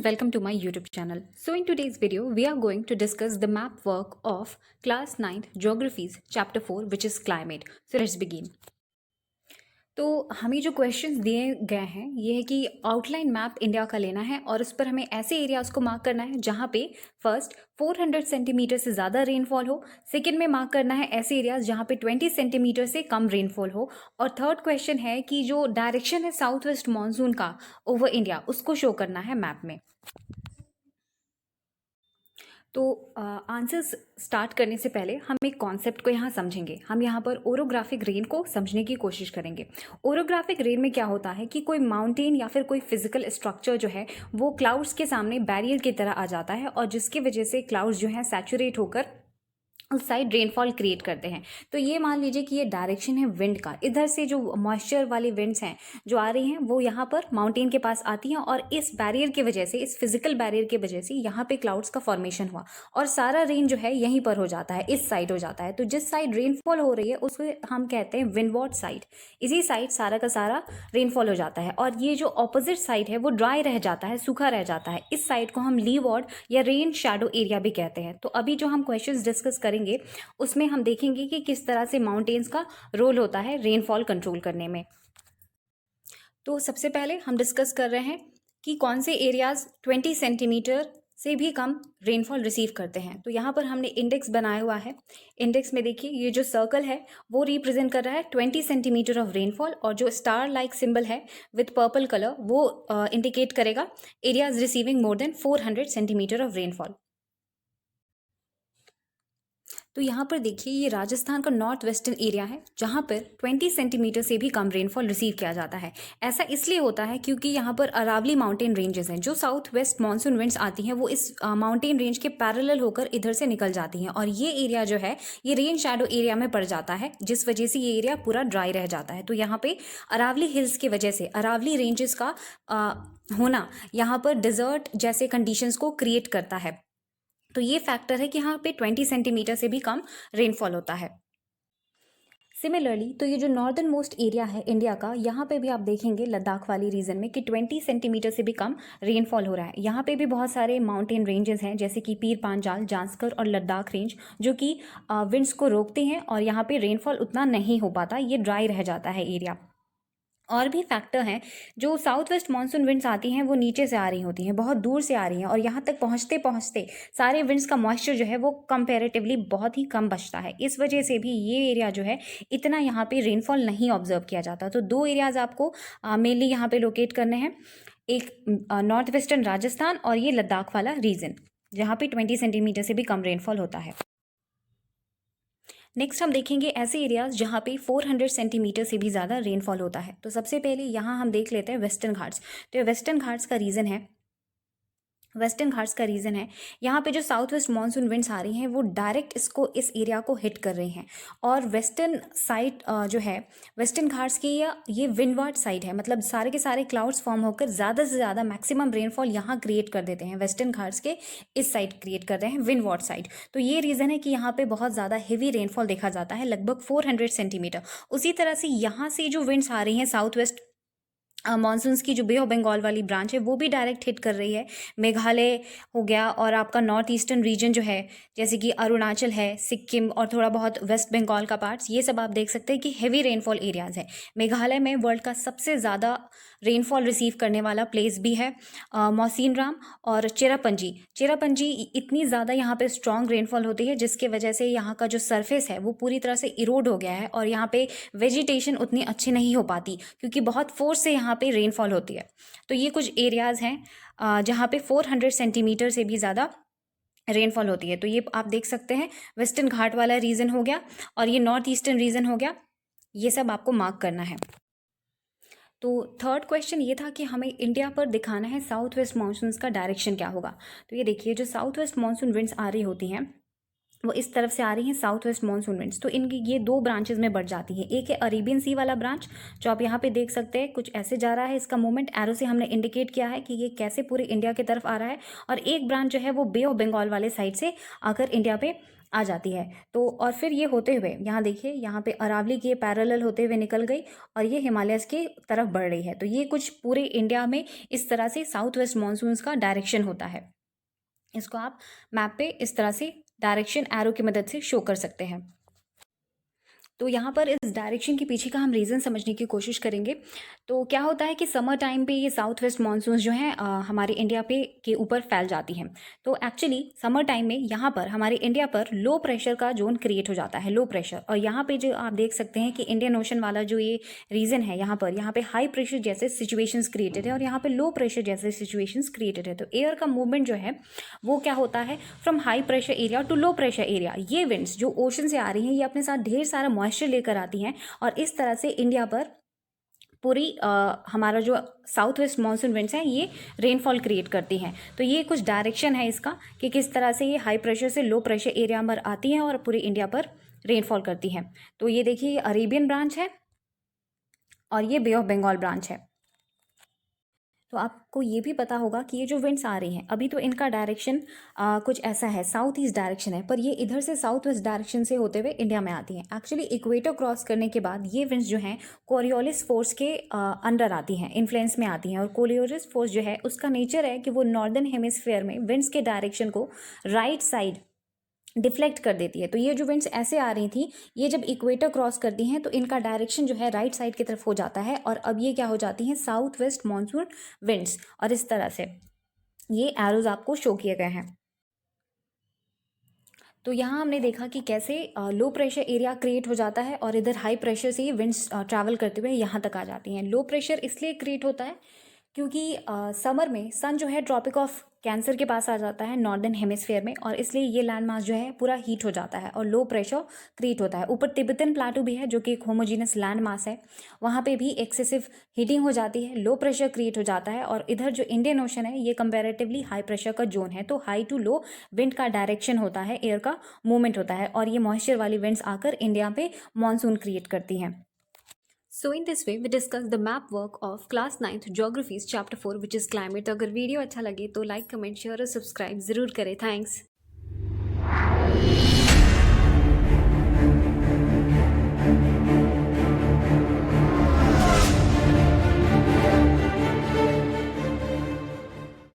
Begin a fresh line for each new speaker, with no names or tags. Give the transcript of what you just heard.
and welcome to my YouTube channel. So in today's video, we are going to discuss the map work of class 9th Geographies chapter 4 which is climate. So let's begin. तो हमें जो questions दिए गए हैं ये है कि outline map India का लेना है और उस पर हमें ऐसे एरियाज़ को मार्क करना है जहाँ पे फर्स्ट 400 सेंटीमीटर से ज़्यादा रेनफॉल हो, सेकंड में मार्क करना है ऐसे एरियाज़ जहाँ पे 20 सेंटीमीटर से कम रेनफॉल हो, और थर्ड क्वेश्चन है कि जो डायरेक्शन है साउथ वेस्ट मानसून का ओवर इंडिया उसको शो करना है मैप में। तो आंसर्स स्टार्ट करने से पहले हम एक कॉन्सेप्ट को यहाँ समझेंगे। हम यहाँ पर ओरोग्राफिक रेन को समझने की कोशिश करेंगे। ओरोग्राफिक रेन में क्या होता है कि कोई माउंटेन या फिर कोई फिजिकल स्ट्रक्चर जो है वो क्लाउड्स के सामने बैरियर की तरह आ जाता है और जिसकी वजह से क्लाउड्स जो है सैचुरेट होकर उस साइड रेनफॉल क्रिएट करते हैं। तो ये मान लीजिए कि ये डायरेक्शन है विंड का, इधर से जो मॉइस्चर वाली विंड्स हैं जो आ रही हैं वो यहाँ पर माउंटेन के पास आती हैं और इस बैरियर की वजह से, इस फिजिकल बैरियर की वजह से यहाँ पे क्लाउड्स का फॉर्मेशन हुआ और सारा रेन जो है यहीं पर हो जाता है, इस साइड हो जाता है। तो जिस साइड रेनफॉल हो रही है उसको हम कहते हैं विंडवार्ड साइड। इसी साइड सारा का सारा रेनफॉल हो जाता है और ये जो ऑपोजिट साइड है वो ड्राई रह जाता है, सूखा रह जाता है। इस साइड को हम लीवार्ड या रेन शैडो एरिया भी कहते हैं। तो अभी जो हम क्वेश्चंस डिस्कस करेंगे उसमें हम देखेंगे कि किस तरह से माउंटेन्स का रोल होता है रेनफॉल कंट्रोल करने में। तो सबसे पहले हम डिस्कस कर रहे हैं कि कौन से एरियाज 20 सेंटीमीटर से भी कम रेनफॉल रिसीव करते हैं। तो यहाँ पर हमने इंडेक्स बनाया हुआ है। इंडेक्स में देखिए ये जो सर्कल है वो रिप्रेजेंट कर रहा है 20 सेंटीमीटर ऑफ रेनफॉल और जो स्टार लाइक सिंबल है विथ पर्पल कलर वो इंडिकेट करेगा areas receiving more than 400 centimetre of rainfall. तो यहाँ पर देखिए ये राजस्थान का नॉर्थ वेस्टर्न एरिया है जहाँ पर 20 सेंटीमीटर से भी कम रेनफॉल रिसीव किया जाता है। ऐसा इसलिए होता है क्योंकि यहाँ पर अरावली माउंटेन रेंजेस हैं। जो साउथ वेस्ट मानसून विंड्स आती हैं वो इस माउंटेन रेंज के पैरेलल होकर इधर से निकल जाती हैं और ये एरिया जो है ये रेन शैडो एरिया में पड़ जाता है, जिस वजह से ये एरिया पूरा ड्राई रह जाता है। तो यहाँ पे अरावली हिल्स की वजह से अरावली रेंजेस का होना यहाँ पर डिजर्ट जैसे कंडीशंस को क्रिएट करता है। तो ये फैक्टर है कि यहाँ पे 20 सेंटीमीटर से भी कम रेनफॉल होता है। सिमिलरली तो ये जो नॉर्दर्न मोस्ट एरिया है इंडिया का, यहाँ पे भी आप देखेंगे लद्दाख वाली रीजन में कि 20 सेंटीमीटर से भी कम रेनफॉल हो रहा है। यहाँ पे भी बहुत सारे माउंटेन रेंजेस हैं जैसे कि पीर पांजाल, जांस्कर और लद्दाख रेंज जो कि विंड्स को रोकते हैं और यहाँ पे रेनफॉल उतना नहीं हो पाता, ये ड्राई रह जाता है एरिया। और भी फैक्टर हैं, जो साउथ वेस्ट मानसून विंड्स आती हैं वो नीचे से आ रही होती हैं, बहुत दूर से आ रही हैं और यहाँ तक पहुँचते पहुँचते सारे विंड्स का मॉइस्चर जो है वो कंपैरेटिवली बहुत ही कम बचता है। इस वजह से भी ये एरिया जो है इतना यहाँ पे रेनफॉल नहीं ऑब्जर्व किया जाता। तो दो एरियाज़ आपको मेनली यहाँ पे लोकेट करने हैं, एक नॉर्थ वेस्टर्न राजस्थान और ये लद्दाख वाला रीजन जहाँ पे 20 सेंटीमीटर से भी कम रेनफॉल होता है। नेक्स्ट हम देखेंगे ऐसे एरियाज जहाँ पे 400 सेंटीमीटर से भी ज़्यादा रेनफॉल होता है। तो सबसे पहले यहाँ हम देख लेते हैं वेस्टर्न घाट्स। तो ये वेस्टर्न घाट्स का रीज़न है, यहाँ पे जो साउथ वेस्ट मानसून विंड्स आ रही हैं वो डायरेक्ट इस एरिया को हिट कर रही हैं और वेस्टर्न साइड जो है वेस्टर्न घाट्स की ये विंडवार्ड साइड है, मतलब सारे के सारे क्लाउड्स फॉर्म होकर ज़्यादा से ज़्यादा मैक्सिमम रेनफॉल यहाँ क्रिएट कर देते हैं। वेस्टर्न घाट्स के इस साइड क्रिएट कर रहे हैं विंडवार्ड साइड। तो ये रीज़न है कि यहाँ पे बहुत ज़्यादा हेवी रेनफॉल देखा जाता है, लगभग 400 सेंटीमीटर। उसी तरह से यहाँ से जो विंड्स आ रही हैं साउथ वेस्ट मानसून्स की जो बे ऑफ बंगाल वाली ब्रांच है वो भी डायरेक्ट हिट कर रही है। मेघालय हो गया और आपका नॉर्थ ईस्टर्न रीजन जो है जैसे कि अरुणाचल है, सिक्किम और थोड़ा बहुत वेस्ट बंगाल का पार्ट्स, ये सब आप देख सकते हैं कि हेवी रेनफॉल एरियाज़ है। मेघालय में वर्ल्ड का सबसे ज़्यादा रेनफॉल रिसीव करने वाला प्लेस भी है मौसिनराम और चेरापंजी इतनी ज़्यादा यहाँ पे स्ट्रॉन्ग रेनफॉल होती है जिसके वजह से यहाँ का जो सरफेस है वो पूरी तरह से इरोड हो गया है और यहाँ पे वेजिटेशन उतनी अच्छी नहीं हो पाती क्योंकि बहुत फोर्स से यहाँ पे रेनफॉल होती है। तो ये कुछ एरियाज़ हैं जहाँ पे 400 सेंटीमीटर से भी ज़्यादा रेनफॉल होती है। तो ये आप देख सकते हैं वेस्टर्न घाट वाला रीजन हो गया और ये नॉर्थ ईस्टर्न रीजन हो गया, ये सब आपको मार्क करना है। तो थर्ड क्वेश्चन ये था कि हमें इंडिया पर दिखाना है साउथ वेस्ट मानसून्स का डायरेक्शन क्या होगा। तो ये देखिए जो साउथ वेस्ट मानसून विंड्स आ रही होती हैं वो इस तरफ से आ रही हैं साउथ वेस्ट मानसून विंड्स। तो इनकी ये दो ब्रांचेस में बढ़ जाती हैं। एक है अरेबियन सी वाला ब्रांच जो आप यहाँ पे देख सकते हैं, कुछ ऐसे जा रहा है, इसका मूवमेंट एरो से हमने इंडिकेट किया है कि ये कैसे पूरे इंडिया की तरफ आ रहा है। और एक ब्रांच जो है वो बे ऑफ बंगाल वाले साइड से आकर इंडिया पे आ जाती है। तो और फिर ये होते हुए यहाँ देखिए, यहाँ पे अरावली के पैरेलल होते हुए निकल गई और ये हिमालयस की तरफ बढ़ रही है। तो ये कुछ पूरे इंडिया में इस तरह से साउथ वेस्ट मानसून्स का डायरेक्शन होता है। इसको आप मैप पे इस तरह से डायरेक्शन एरो की मदद से शो कर सकते हैं। तो यहाँ पर इस डायरेक्शन के पीछे का हम रीज़न समझने की कोशिश करेंगे। तो क्या होता है कि समर टाइम पे ये साउथ वेस्ट मानसून्स जो हैं हमारे इंडिया पे के ऊपर फैल जाती हैं। तो एक्चुअली समर टाइम में यहाँ पर हमारे इंडिया पर लो प्रेशर का जोन क्रिएट हो जाता है, लो प्रेशर। और यहाँ पे जो आप देख सकते हैं कि इंडियन ओशन वाला जो ये रीजन है, यहाँ पे हाई प्रेशर जैसे सिचुएशंस क्रिएटेड है और यहाँ पे लो प्रेशर जैसे सिचुएशंस क्रिएटेड है। तो एयर का मूवमेंट जो है वो क्या होता है, from high pressure area to low pressure area. ये विंड्स जो ओशन से आ रही हैं ये अपने साथ ढेर सारा मॉइस्चर लेकर आती हैं और इस तरह से इंडिया पर पूरी हमारा जो साउथ वेस्ट मानसून विंड्स हैं ये रेनफॉल क्रिएट करती हैं। तो ये कुछ डायरेक्शन है इसका कि किस तरह से ये हाई प्रेशर से लो प्रेशर एरिया में आती हैं और पूरे इंडिया पर रेनफॉल करती हैं। तो ये देखिए, ये अरेबियन ब्रांच है और ये बे ऑफ बंगाल ब्रांच है। तो आपको ये भी पता होगा कि ये जो विंड्स आ रही हैं अभी तो इनका डायरेक्शन कुछ ऐसा है, साउथ ईस्ट डायरेक्शन है, पर ये इधर से साउथ वेस्ट डायरेक्शन से होते हुए इंडिया में आती हैं। एक्चुअली इक्वेटर क्रॉस करने के बाद ये विंड्स जो हैं कोरियोलिस फोर्स के अंडर आती हैं, इन्फ्लुएंस में आती हैं। और कोरियोलिस फोर्स जो है उसका नेचर है कि वो नॉर्दर्न हेमिस्फीयर में विंड्स के डायरेक्शन को राइट साइड डिफ्लेक्ट कर देती है। तो ये जो विंड्स ऐसे आ रही थी, ये जब इक्वेटर क्रॉस करती हैं तो इनका डायरेक्शन जो है राइट साइड की तरफ हो जाता है और अब ये क्या हो जाती हैं, साउथ वेस्ट मानसून विंड्स। और इस तरह से ये एरोज आपको शो किए गए हैं। तो यहाँ हमने देखा कि कैसे लो प्रेशर एरिया क्रिएट हो जाता है और इधर हाई प्रेशर से ये विंड्स ट्रैवल करते हुए यहाँ तक आ जाती हैं। लो प्रेशर इसलिए क्रिएट होता है क्योंकि समर में सन जो है ट्रॉपिक ऑफ कैंसर के पास आ जाता है नॉर्दर्न हेमिस्फीयर में और इसलिए ये लैंड मास जो है पूरा हीट हो जाता है और लो प्रेशर क्रिएट होता है। ऊपर तिब्बतन प्लाटू भी है जो कि एक होमोजीनस लैंड मास है, वहाँ पे भी एक्सेसिव हीटिंग हो जाती है, लो प्रेशर क्रिएट हो जाता है। और इधर जो इंडियन ओशन है ये कंपेरेटिवली हाई प्रेशर का जोन है, तो हाई टू लो विंड का डायरेक्शन होता है, एयर का मूवमेंट होता है और ये मॉइस्चर वाली विंड्स आकर इंडिया पे मानसून क्रिएट करती हैं। So in this way we discuss the map work of class 9th geographies chapter 4 which is climate। तो अगर वीडियो अच्छा लगे तो लाइक कमेंट शेयर और सब्सक्राइब ज़रूर करें। थैंक्स।